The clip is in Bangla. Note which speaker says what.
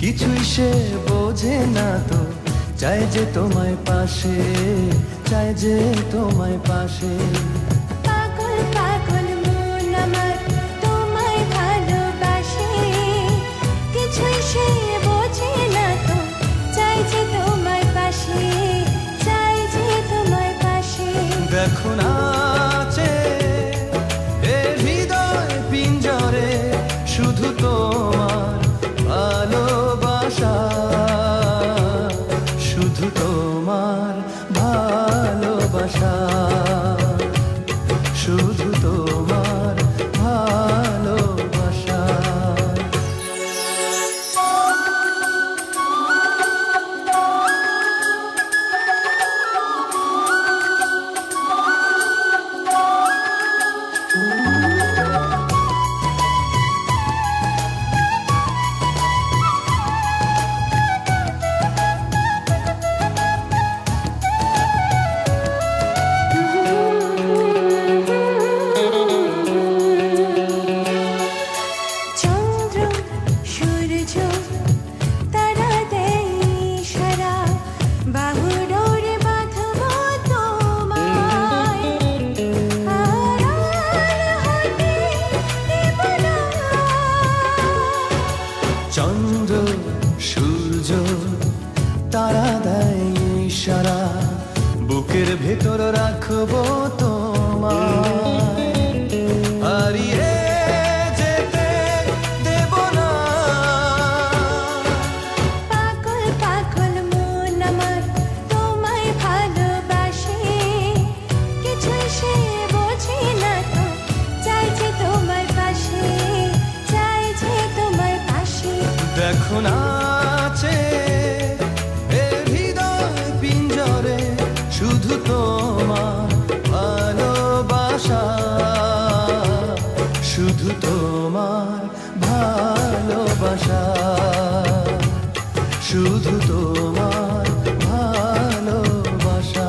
Speaker 1: কিছুই সে বোঝে না তো, চাই যে তোমায় পাশে, চাই যে তোমায় পাশে।
Speaker 2: পাগল পাগল মন আমার তোমায় ভালোবাসে, কিছুই সে বোঝে না তো, চাই যে তোমায় পাশে, চাই যে তোমায় পাশে।
Speaker 1: দেখো নাচে এ হৃদয় পিঞ্জরে, শুধু তোমার ভালোবাসা, শুধু তোমার ভালোবাসা, শুধু তোমার ভালোবাসা।
Speaker 2: চন্দ্র সূর্য তারা দেয় ইশারা, বাহুডোরে বাঁধবো তোমায়, আড়াল হতে দেব না।
Speaker 1: চন্দ্র সূর্য তারা দেয় ইশারা, বুকের ভেতর রাখবো তোমায়, হারিয়ে যেতে দেব না।
Speaker 2: পাগল পাগল মন আমার তোমায় ভালোবাসে, কিছুই সে বোঝে না তো, চাই যে তোমায় পাশে, চাই যে তোমায় পাশে।
Speaker 1: দেখো নাচে এ হৃদয় পিঞ্জরে, শুধু তোমার ভালোবাসা, শুধু তোমার ভালোবাসা, শুধু তোমার ভালোবাসা।